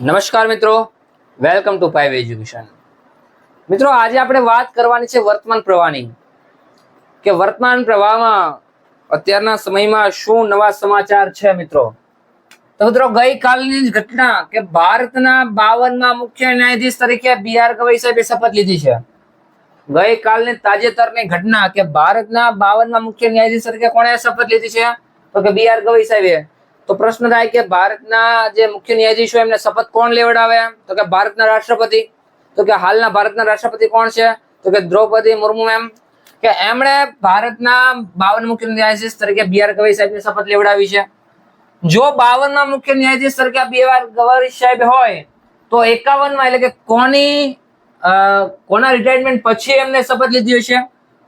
નમસ્કાર મિત્રો, welcome to પાઇવ education. મિત્રો, આજે આપણે વાત કરવાની છે વર્તમાન પ્રવાહની, કે વર્તમાન પ્રવાહમાં અત્યારના સમયમાં શું નવા સમાચાર છે. મિત્રો, તો મિત્રો ગઈકાલની જ ઘટના કે ભારતના 52માં મુખ્ય ન્યાયાધીશ તરીકે BR ગવઈ સાહેબે શપથ લીધી છે. ગઈકાલની તાજેતરની ઘટના કે ભારતના 52માં મુખ્ય ન્યાયાધીશ તરીકે કોણે શપથ લીધી છે? તો કે BR ગવઈ સાહેબે. તો પ્રશ્ન થાય કે ભારતના જે મુખ્ય ન્યાયાધીશો એમને શપથ કોણ લેવડાવે? તો કે ભારતના રાષ્ટ્રપતિ. તો કે હાલના ભારતના રાષ્ટ્રપતિ કોણ છે? તો કે દ્રૌપદી મુર્મુ એમ. કે એમણે ભારતના 52 મુખ્ય ન્યાયાધીશ તરીકે BR ગવઈ સાહેબને શપથ લેવડાવી છે. જો 52માં મુખ્ય ન્યાયાધીશ તરીકે BR ગવઈ સાહેબ હોય તો 51માં એટલે કે કોના રિટાયરમેન્ટ પછી એમને શપથ લીધી હશે?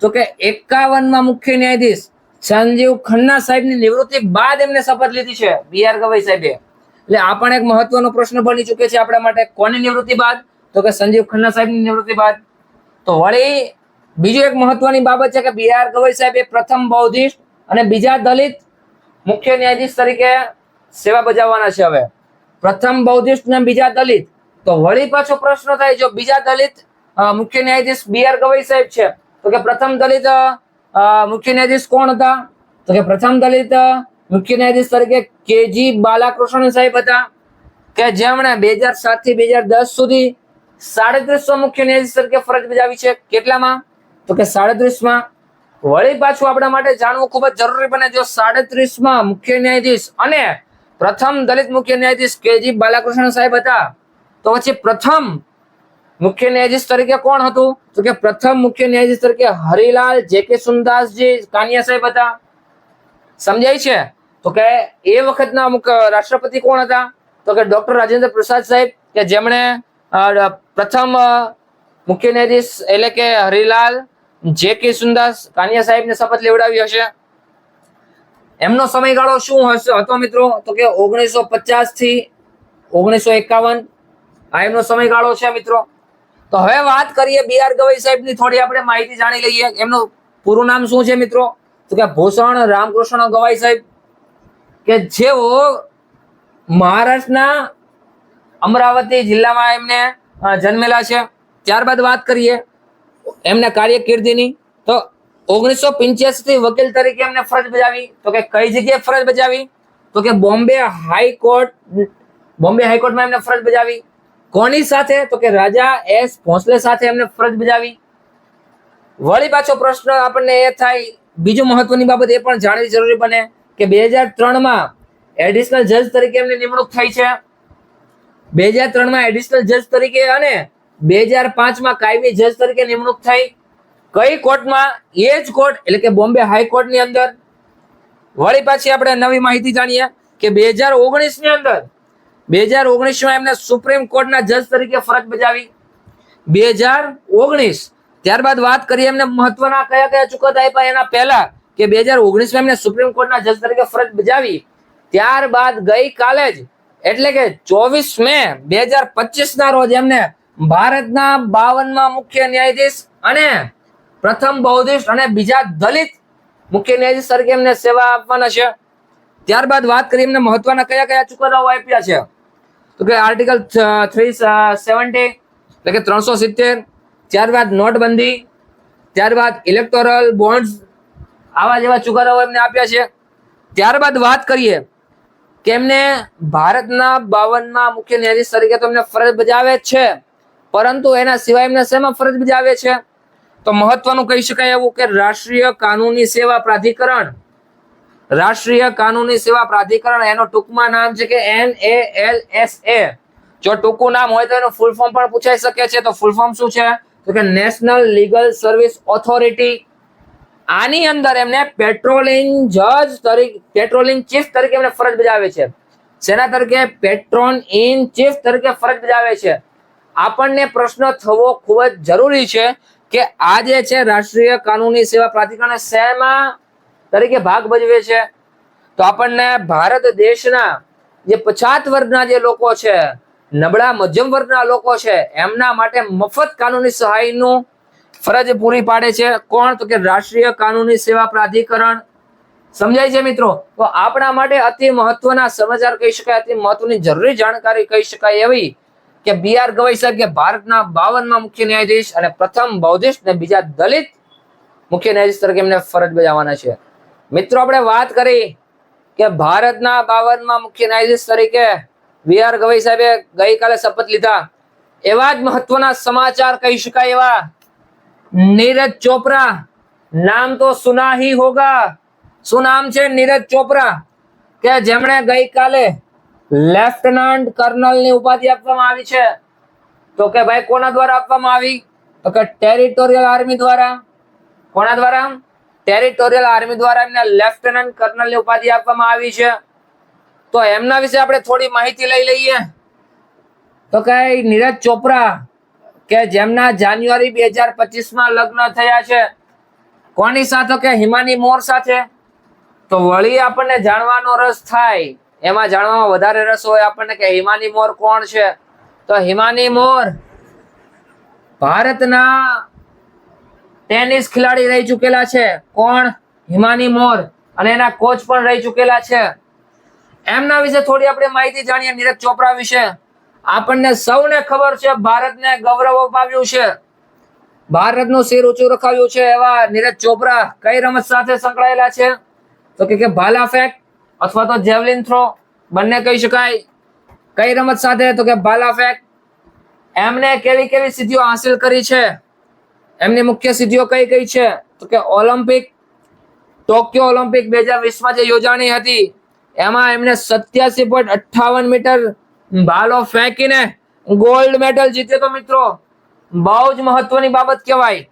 તો કે 51માં મુખ્ય ન્યાયાધીશ સંજીવ ખન્ના સાહેબની નિવૃત્તિ બાદ એમને શપથ લીધી છે BR ગવઈ સાહેબે. એટલે આ પણ એક મહત્વનો પ્રશ્ન બની ચૂકે છે આપણા માટે. કોની નિવૃત્તિ બાદ? તો કે સંજીવ ખન્ના સાહેબની નિવૃત્તિ બાદ. તો વળી બીજું એક મહત્વની બાબત છે કે BR ગવઈ સાહેબે પ્રથમ બૌદ્ધિસ્ટ અને બીજા દલિત મુખ્ય ન્યાયાધીશ તરીકે સેવા બજાવવાના છે. હવે પ્રથમ બૌદ્ધિસ્ટ અને બીજા દલિત. તો વળી પાછો પ્રશ્ન થાય, જો બીજા દલિત મુખ્ય ન્યાયાધીશ BR ગવઈ સાહેબ છે તો કે પ્રથમ દલિત મુખ્ય ન્યાયાધીશ કોણ હતા? તો કે પ્રથમ દલિત મુખ્ય ન્યાયાધીશ તરીકે KG બાલાકૃષ્ણ સાહેબ હતા, કે જેમણે 2007 થી 2010 સુધી 37 મુખ્ય ન્યાયાધીશ તરીકે ફરજ બજાવી છે. કેટલામાં? તો કે 37માં. વળી પાછું આપણા માટે જાણવું ખૂબ જ જરૂરી બને, જો 37માં મુખ્ય ન્યાયાધીશ અને પ્રથમ દલિત મુખ્ય ન્યાયાધીશ KG બાલાકૃષ્ણ સાહેબ હતા, તો પછી પ્રથમ મુખ્ય ન્યાયાધીશ તરીકે કોણ હતું? તો કે પ્રથમ મુખ્ય ન્યાયાધીશ તરીકે હરિલાલ JK સુંદાસજી કાનિયા સાહેબ હતા. સમજાય છે? તો કે એ વખતના રાષ્ટ્રપતિ કોણ હતા? તો કે ડોક્ટર રાજેન્દ્ર પ્રસાદ સાહેબ, કે જેમણે પ્રથમ મુખ્ય ન્યાયાધીશ એટલે કે હરિલાલ JK સુંદાસ કાનિયા સાહેબને શપથ લેવડાવી હશે. એમનો સમયગાળો શું હતો મિત્રો? તો કે 1950 થી 1951 આ એમનો સમયગાળો છે મિત્રો. તો હવે વાત કરીએ BR ગવઈ સાહેબની, થોડી આપણે માહિતી જાણી લઈએ. એમનું પૂરું નામ શું છે મિત્રો? તો કે ભૂષણ રામકૃષ્ણ ગવાઈ સાહેબ, કે જેઓ મહારાષ્ટ્રના અમરાવતી જિલ્લામાં એમને જન્મેલા છે. ત્યારબાદ વાત કરીએ એમના કાર્યકિર્દીની, તો 1985 થી વકીલ તરીકે એમને ફરજ બજાવી. તો કે કઈ જગ્યાએ ફરજ બજાવી? તો કે બોમ્બે હાઈકોર્ટમાં એમને ફરજ બજાવી. કોની સાથે? તો કે રાજા S ભોંસલે સાથે એમને ફરજ બજાવી. વળી પાછો પ્રશ્ન આપણને એ થાય, બીજું મહત્વની બાબત એ પણ જાણવી જરૂરી બને કે 2003માં એડિશનલ જજ તરીકે એમની નિમણૂક થઈ છે. 2003માં એડિશનલ જજ તરીકે અને 2005માં કાયમી જજ તરીકે નિમણૂક થઈ. કઈ કોર્ટમાં? એ જ કોર્ટ એટલે કે બોમ્બે હાઈકોર્ટની અંદર. વળી પાછી આપણે નવી માહિતી જાણીએ કે 2019ની અંદર 2019માં એમને સુપ્રીમ કોર્ટના જજ તરીકે ફરજ બજાવી. 2019. ત્યારબાદ વાત કરીએ એમને મહત્વના કયા કયા ચુકાદા આપ્યા એના પહેલા, કે 2019માં એમને સુપ્રીમ કોર્ટના જજ તરીકે ફરજ બજાવી. ત્યારબાદ ગઈકાલે જ એટલે કે 24 મે 2025 ના રોજ એમને ભારતના 52માં મુખ્ય ન્યાયાધીશ અને પ્રથમ બૌદ્ધિસ્ટ અને બીજા દલિત મુખ્ય ન્યાયાધીશ તરીકે એમને સેવા આપવાના છે. ત્યારબાદ વાત કરીએ એમને મહત્વના કયા કયા ચુકાદાઓ આપ્યા છે. તો કે આર્ટિકલ 370 એટલે કે 370, ત્યારબાદ નોટબંધી, ત્યારબાદ ઇલેક્ટોરલ બોન્ડ્સ, આવા જેવા ચુકાદાઓ એમને આપ્યા છે. ત્યારબાદ વાત કરીએ કે એમને ભારતના 52માં મુખ્ય ન્યાયાધીશ તરીકે તો એમને ફરજ બજાવે છે, પરંતુ એના સિવાય એમને શેમાં ફરજ બજાવે છે? તો મહત્વનું કહી શકાય એવું કે રાષ્ટ્રીય કાનૂની સેવા પ્રાધિકરણ. રાષ્ટ્રીય કાનૂની સેવા પ્રાધિકરણ, એનો ટૂંકમાં નામ છે કે NALSA. જો ટૂંકું નામ હોય તો એનું ફૂલ ફોર્મ પણ પૂછાઈ શકે છે. તો ફૂલ ફોર્મ શું છે? તો કે નેશનલ લીગલ સર્વિસ ઓથોરિટી. આની અંદર એમને પેટ્રોલિંગ ચીફ તરીકે એમને ફરજ બજાવે છે. સેના તરીકે? પેટ્રોન ઇન ચીફ તરીકે ફરજ બજાવે છે. આપણને પ્રશ્ન થવો ખૂબ જ જરૂરી છે કે આ જે છે રાષ્ટ્રીય કાનૂની સેવા પ્રાધિકરણ શેમાં તરીકે ભાગ ભજવે છે? તો આપણને ભારત દેશના જે પછાત વર્ગના જે લોકો છે, નબળા મધ્યમ વર્ગના લોકો છે, એમના માટે મફત કાનૂની સહાયનું ફરજ પૂરી પાડે છે. કોણ? તો કે રાષ્ટ્રીય કાનૂની સેવા પ્રાધિકરણ. સમજાય છે મિત્રો? તો આપણા માટે અતિ મહત્વના સમાચાર કહી શકાય, અતિ મહત્વની જરૂરી જાણકારી કહી શકાય એવી કે બી.આર. ગવાઈ સાહેબ કે ભારતના 52માં મુખ્ય ન્યાયાધીશ અને પ્રથમ બૌદ્ધિસ્ટ અને બીજા દલિત મુખ્ય ન્યાયાધીશ તરીકે એમને ફરજ બજાવવાના છે. મિત્રો આપણે વાત કરી કે ભારતના 52માં મુખ્ય ન્યાયાધીશ તરીકે બી.આર. ગવાઈ સાહેબે ગઈકાલે શપથ લીધા. એવા જ મહત્વના સમાચાર કહી શકાય એવા નીરજ ચોપરા, નામ તો સુના ही होगा, શું નામ છે? નીરજ ચોપરા, કે જેમણે ગઈકાલે લેફ્ટનન્ટ કર્નલ ની ઉપાધિ આપવામાં આવી છે. તો કે ભાઈ કોના દ્વારા આપવામાં આવી? તો કે ટેરિટોરિયલ આર્મી દ્વારા. કોના દ્વારા? ટેરિટોરિયલ આર્મી દ્વારા એમને લેફ્ટનન્ટ કર્નલ ની ઉપાધિ આપવામાં આવી છે. તો એમના વિશે આપણે થોડી માહિતી લઈ લઈએ. તો કે નીરજ ચોપરા કે જેમના જાન્યુઆરી 2025માં લગ્ન થયા છે. કોની સાથે? કે હિમાની મોર સાથે. તો વળી આપણને જાણવાનો રસ થાય, એમાં જાણવામાં વધારે રસ હોય આપણને કે હિમાની મોર કોણ છે. તો હિમાની મોર ભારતના ટેનિસ ખેલાડી રહી ચૂકેલા છે. કોણ? હિમાની મોર. અને એના કોચ પણ રહી ચૂકેલા છે. એમના વિશે થોડી આપણે માહિતી જાણીએ. નીરજ ચોપરા વિશે આપણને સૌને ખબર છે, ભારતને ગૌરવ અપાવ્યું છે, ભારતનું શિર ઊંચું રખાવ્યું છે એવા નીરજ ચોપરા કઈ રમત સાથે સંકળાયેલા છે? તો કે ભાલા ફેંક અથવા તો જેવલિન થ્રો, બંને કહી શકાય. કઈ રમત સાથે? તો કે ભાલા ફેંક. એમને કેવી કેવી સિદ્ધિઓ હાંસિલ કરી છે? એમની મુખ્ય સિદ્ધિઓ કઈ કઈ છે? તો કે ઓલિમ્પિક, ટોક્યો ઓલિમ્પિક 2020માં જે યોજાણી હતી એમાં એમને 87.58 મીટર ભાલો ફેંકીને ગોલ્ડ મેડલ જીત્યો તો મિત્રો. બહુ જ મહત્વની બાબત કહેવાય.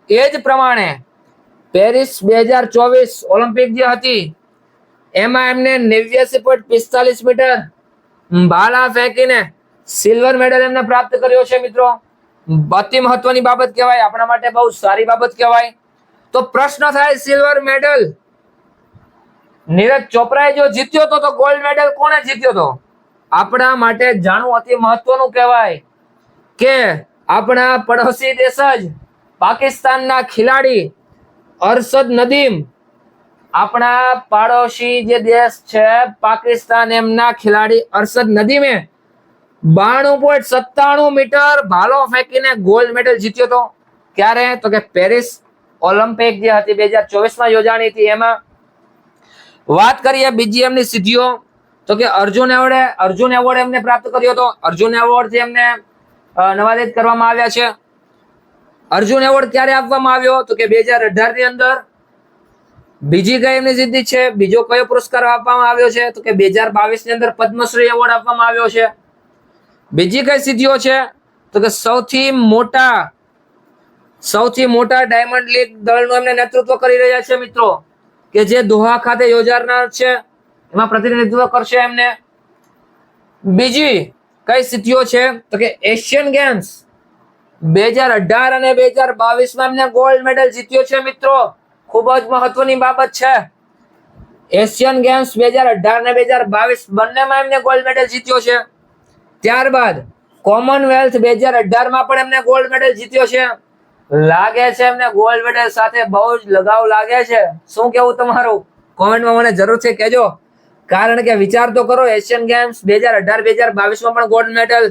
એ જ પ્રમાણે પેરિસ 2024 ઓલિમ્પિક જે હતી એમાં એમને 89.45 મીટર ભાલા ફેંકીને સિલ્વર મેડલ એમને પ્રાપ્ત કર્યો છે મિત્રો. અતિ મહત્વની બાબત કહેવાય, આપણા માટે બહુ સારી બાબત કહેવાય. તો પ્રશ્ન થાય, સિલ્વર મેડલ નીરજ ચોપરાએ જો જીત્યો તો ગોલ્ડ મેડલ કોણે જીત્યો તો? આપણા માટે જાણવું અતિ મહત્વનું કહેવાય કે આપણા પડોશી દેશ જ પાકિસ્તાનના ખેલાડી અરશદ નદીમ, આપણા પાડોશી જે દેશ છે પાકિસ્તાન, એમના ખેલાડી અરશદ નદીમે 92.97 મીટર ભાલો ફેંકીને ગોલ્ડ મેડલ જીત્યો હતો. ક્યારે? તો કે પેરિસ ઓલિમ્પિક જે હતી 2024માં યોજાણી હતી એમાં. વાત કરીએ બીજી એમની સિદ્ધિઓ, તો કે અર્જુન એવોર્ડ એમને પ્રાપ્ત કર્યો હતો. અર્જુન એવોર્ડ થી એમને નવાજિત કરવામાં આવ્યા છે. અર્જુન એવોર્ડ ક્યારે આપવામાં આવ્યો? તો કે 2018 ની અંદર. બીજી કઈ એમની સિદ્ધિ છે? બીજો કયો પુરસ્કાર આપવામાં આવ્યો છે? તો કે 2022 ની અંદર પદ્મશ્રી એવોર્ડ આપવામાં આવ્યો છે. બીજી કઈ સિદ્ધિઓ છે? તો કે સૌથી મોટા ડાયમંડ લીગ દળનું એમને નેતૃત્વ કરી રહ્યા છે મિત્રો, કે જે દોહા ખાતે યોજાનાર છે એમાં પ્રતિનિધિત્વ કરશે એમને. બીજી કઈ સિદ્ધિઓ છે? તો કે એશિયન ગેમ્સ 2018 અને 2022માં એમને ગોલ્ડ મેડલ જીત્યો છે મિત્રો. ખૂબ જ મહત્વની બાબત છે. એશિયન ગેમ્સ 2018 અને 2022 બંનેમાં એમને ગોલ્ડ મેડલ જીત્યો છે. ત્યારબાદ કોમનવેલ્થ 2018માં પણ એમને ગોલ્ડ મેડલ જીત્યો છે. લાગે છે એમને ગોલ્ડ મેડલ સાથે બહુ જ લગાવ લાગે છે. શું કેવું તમારું? કોમેન્ટમાં મને જરૂરથી કહેજો. કારણ કે વિચાર તો કરો, એશિયન ગેમ્સ 2018-2022માં પણ ગોલ્ડ મેડલ,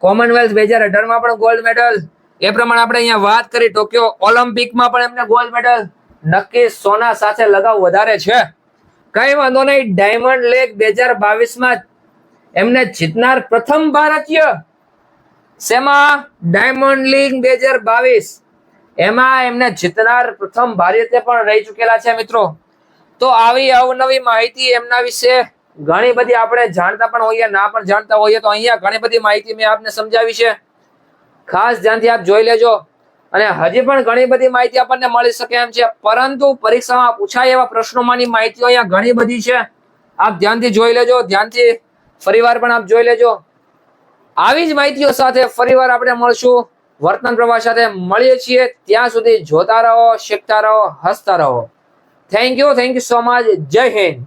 કોમનવેલ્થ 2018માં પણ ગોલ્ડ મેડલ, એ પ્રમાણે આપણે અહીંયા વાત કરી ટોક્યો ઓલિમ્પિકમાં પણ એમને ગોલ્ડ મેડલ. નક્કી સોના સાથે લગાવ વધારે છે. કઈ વાંધો નહીં. ડાયમંડ લીગ 2022માં એમને જીતનાર પ્રથમ ભારતીય, શેમાં? ડાયમંડ લીગ 2022 એમાં એમને જીતનાર પ્રથમ ભારતીય પણ રહી ચૂકેલા છે મિત્રો. તો આવી અવનવી માહિતી એમના વિશે ઘણી બધી આપણે જાણતા પણ હોઈએ, ના પણ જાણતા હોઈએ, તો અહીંયા ઘણી બધી માહિતી મેં આપને સમજાવી છે. ખાસ ધ્યાનથી આપ જોઈ લેજો. અને હજી પણ ઘણી બધી માહિતી આપણને મળી શકે એમ છે, પરંતુ પરીક્ષામાં પૂછાય એવા પ્રશ્નોમાંની માહિતીઓ અહીંયા ઘણી બધી છે. આપ ધ્યાનથી જોઈ લેજો, ધ્યાનથી ફરીવાર પણ આપ જોઈ લેજો. આવી જ માહિતીઓ સાથે ફરીવાર આપણે મળશું. વર્તમાન પ્રવાહ સાથે મળીએ છીએ. ત્યાં સુધી જોતા રહો, શીખતા રહો, હસતા રહો. Thank you so much. જય હિન્દ.